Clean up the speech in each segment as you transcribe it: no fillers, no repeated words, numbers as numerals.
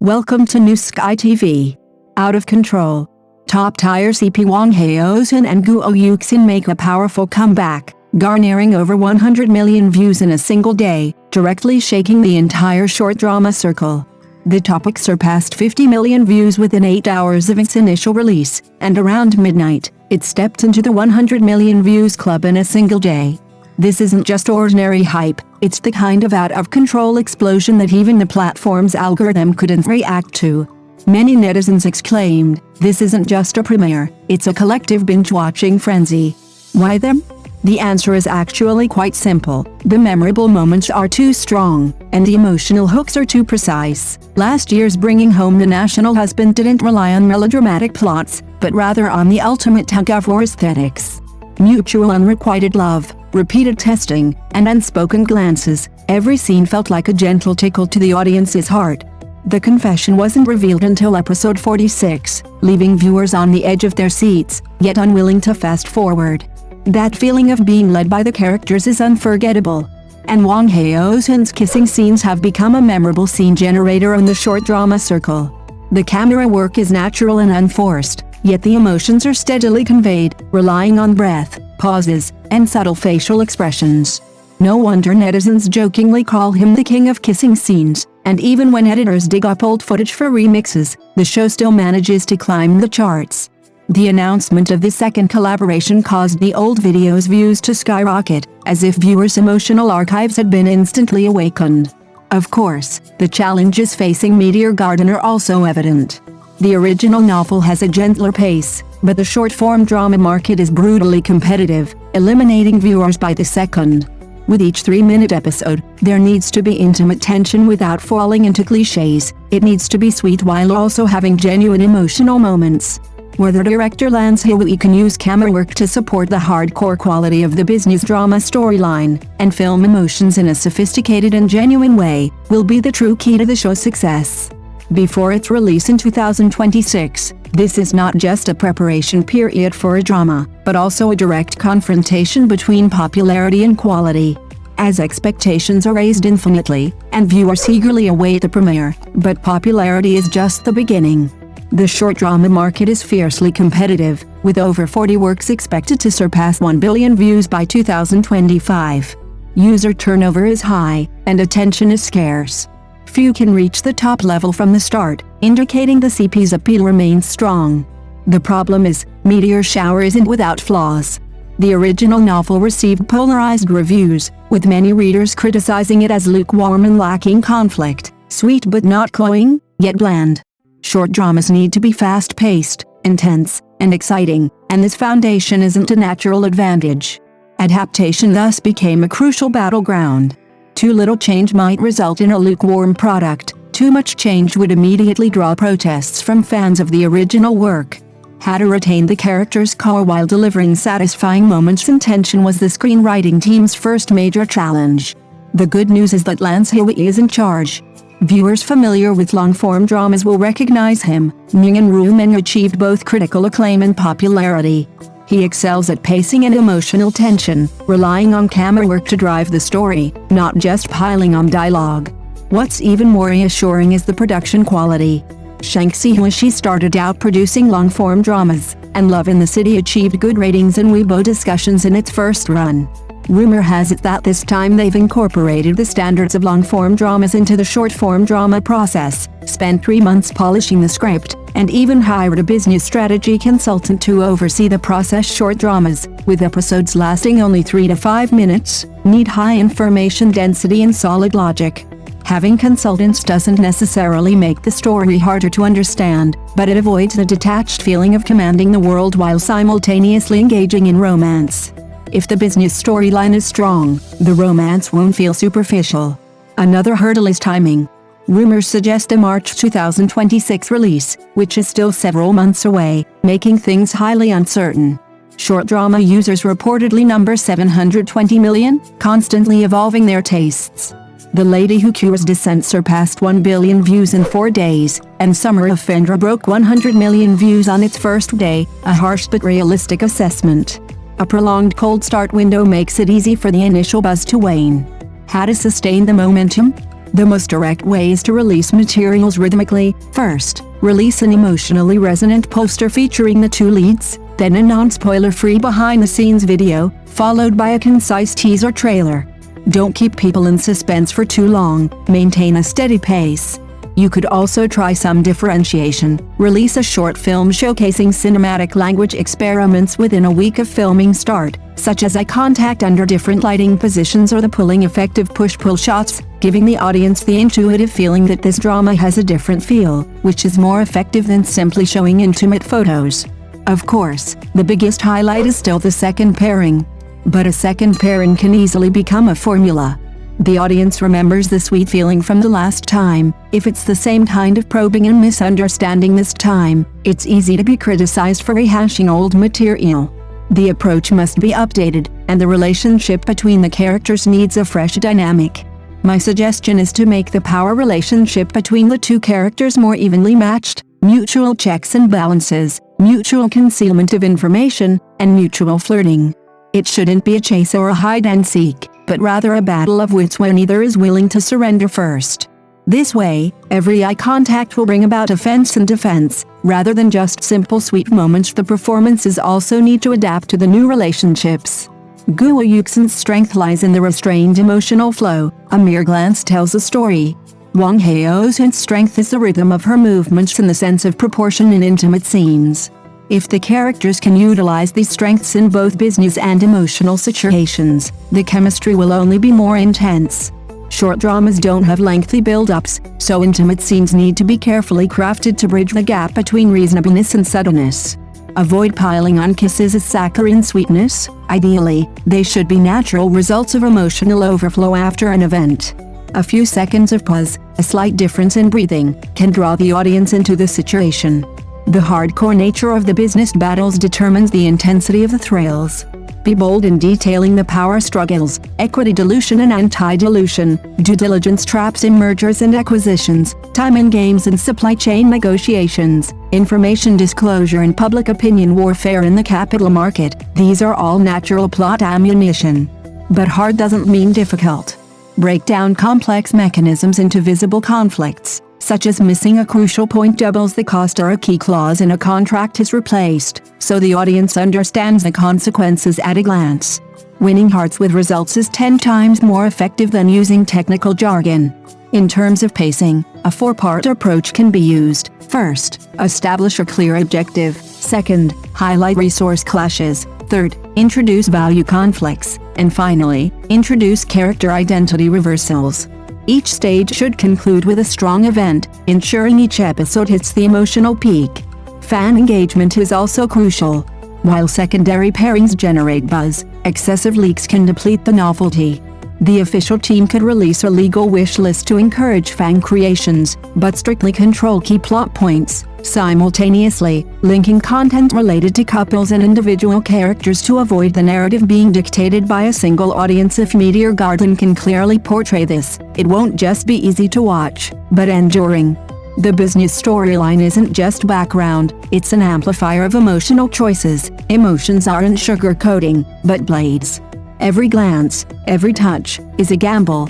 Welcome to New Sky TV. Out of control. Top-tier CP Wang, Haozhen and Yuxin make a powerful comeback, garnering over 100 million views in a single day, directly shaking the entire short drama circle. The topic surpassed 50 million views within 8 hours of its initial release, and around midnight, it stepped into the 100 million views club in a single day. This isn't just ordinary hype, it's the kind of out-of-control explosion that even the platform's algorithm couldn't react to. Many netizens exclaimed, "This isn't just a premiere, it's a collective binge-watching frenzy." Why them? The answer is actually quite simple. The memorable moments are too strong, and the emotional hooks are too precise. Last year's Bringing Home the National Husband didn't rely on melodramatic plots, but rather on the ultimate tug-of-war aesthetics. Mutual unrequited love, repeated testing, and unspoken glances, every scene felt like a gentle tickle to the audience's heart. The confession wasn't revealed until episode 46, leaving viewers on the edge of their seats, yet unwilling to fast forward. That feeling of being led by the characters is unforgettable. And Wang Haozhen's kissing scenes have become a memorable scene generator in the short drama circle. The camera work is natural and unforced, yet the emotions are steadily conveyed, relying on breath, pauses, and subtle facial expressions. No wonder netizens jokingly call him the king of kissing scenes, and even when editors dig up old footage for remixes, the show still manages to climb the charts. The announcement of this second collaboration caused the old video's views to skyrocket, as if viewers' emotional archives had been instantly awakened. Of course, the challenges facing Meteor Garden are also evident. The original novel has a gentler pace, but the short-form drama market is brutally competitive, eliminating viewers by the second. With each 3-minute episode, there needs to be intimate tension without falling into cliches. It needs to be sweet while also having genuine emotional moments. Whether director Lance Haozhen can use camera work to support the hardcore quality of the business drama storyline, and film emotions in a sophisticated and genuine way, will be the true key to the show's success. Before its release in 2026, this is not just a preparation period for a drama, but also a direct confrontation between popularity and quality. As expectations are raised infinitely, and viewers eagerly await the premiere, but popularity is just the beginning. The short drama market is fiercely competitive, with over 40 works expected to surpass 1 billion views by 2025. User turnover is high, and attention is scarce. Few can reach the top level from the start, indicating the CP's appeal remains strong. The problem is, Meteor Shower isn't without flaws. The original novel received polarized reviews, with many readers criticizing it as lukewarm and lacking conflict, sweet but not cloying, yet bland. Short dramas need to be fast-paced, intense, and exciting, and this foundation isn't a natural advantage. Adaptation thus became a crucial battleground. Too little change might result in a lukewarm product, too much change would immediately draw protests from fans of the original work. How to retain the character's core while delivering satisfying moments and tension was the screenwriting team's first major challenge. The good news is that Lance Haozhen is in charge. Viewers familiar with long-form dramas will recognize him. Wang achieved both critical acclaim and popularity. He excels at pacing and emotional tension, relying on camera work to drive the story, not just piling on dialogue. What's even more reassuring is the production quality. She started out producing long-form dramas, and Love in the City achieved good ratings in Weibo discussions in its first run. Rumor has it that this time they've incorporated the standards of long-form dramas into the short-form drama process, spent 3 months polishing the script, and even hired a business strategy consultant to oversee the process. Short dramas, with episodes lasting only 3 to 5 minutes, need high information density and solid logic. Having consultants doesn't necessarily make the story harder to understand, but it avoids the detached feeling of commanding the world while simultaneously engaging in romance. If the business storyline is strong, the romance won't feel superficial. Another hurdle is timing. Rumors suggest a March 2026 release, which is still several months away, making things highly uncertain. Short drama users reportedly number 720 million, constantly evolving their tastes. The Lady Who Cures Descent surpassed 1 billion views in 4 days, and Summer of Fendra broke 100 million views on its first day, a harsh but realistic assessment. A prolonged cold start window makes it easy for the initial buzz to wane. How to sustain the momentum? The most direct way is to release materials rhythmically. First, release an emotionally resonant poster featuring the two leads, then a non-spoiler-free behind-the-scenes video, followed by a concise teaser trailer. Don't keep people in suspense for too long, maintain a steady pace. You could also try some differentiation. Release a short film showcasing cinematic language experiments within a week of filming start, such as eye contact under different lighting positions or the pulling effect of push-pull shots, giving the audience the intuitive feeling that this drama has a different feel, which is more effective than simply showing intimate photos. Of course, the biggest highlight is still the second pairing. But a second pairing can easily become a formula. The audience remembers the sweet feeling from the last time. If it's the same kind of probing and misunderstanding this time, it's easy to be criticized for rehashing old material. The approach must be updated, and the relationship between the characters needs a fresh dynamic. My suggestion is to make the power relationship between the two characters more evenly matched, mutual checks and balances, mutual concealment of information, and mutual flirting. It shouldn't be a chase or a hide-and-seek, but rather a battle of wits where neither is willing to surrender first. This way, every eye contact will bring about offense and defense, rather than just simple sweet moments. The performances also need to adapt to the new relationships. Guo Yuxin's strength lies in the restrained emotional flow. A mere glance tells a story. Wang Haozhen's strength is the rhythm of her movements and the sense of proportion in intimate scenes. If the characters can utilize these strengths in both business and emotional situations, the chemistry will only be more intense. Short dramas don't have lengthy build-ups, so intimate scenes need to be carefully crafted to bridge the gap between reasonableness and subtleness. Avoid piling on kisses as saccharine sweetness. Ideally, they should be natural results of emotional overflow after an event. A few seconds of pause, a slight difference in breathing, can draw the audience into the situation. The hardcore nature of the business battles determines the intensity of the thrills. Be bold in detailing the power struggles, equity dilution and anti-dilution, due diligence traps in mergers and acquisitions, time in games and supply chain negotiations, information disclosure and public opinion warfare in the capital market. These are all natural plot ammunition. But hard doesn't mean difficult. Break down complex mechanisms into visible conflicts, such as missing a crucial point doubles the cost or a key clause in a contract is replaced, so the audience understands the consequences at a glance. Winning hearts with results is 10 times more effective than using technical jargon. In terms of pacing, a four-part approach can be used. First, establish a clear objective. Second, highlight resource clashes. Third, introduce value conflicts. And finally, introduce character identity reversals. Each stage should conclude with a strong event, ensuring each episode hits the emotional peak. Fan engagement is also crucial. While secondary pairings generate buzz, excessive leaks can deplete the novelty. The official team could release a legal wish list to encourage fan creations, but strictly control key plot points, simultaneously linking content related to couples and individual characters to avoid the narrative being dictated by a single audience. If Meteor Garden can clearly portray this, it won't just be easy to watch, but enduring. The business storyline isn't just background, it's an amplifier of emotional choices. Emotions aren't sugarcoating, but blades. Every glance, every touch, is a gamble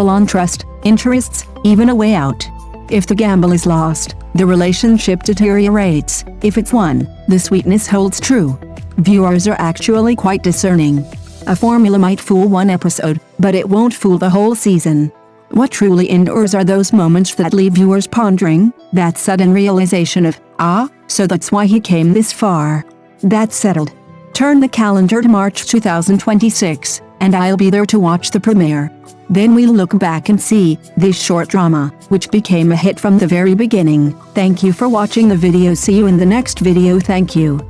on trust, interests, even a way out. If the gamble is lost, the relationship deteriorates. If it's won, the sweetness holds true. Viewers are actually quite discerning. A formula might fool one episode, but it won't fool the whole season. What truly endures are those moments that leave viewers pondering, that sudden realization of, so that's why he came this far. That's settled. Turn the calendar to March 2026, and I'll be there to watch the premiere. Then we'll look back and see this short drama, which became a hit from the very beginning. Thank you for watching the video. See you in the next video. Thank you.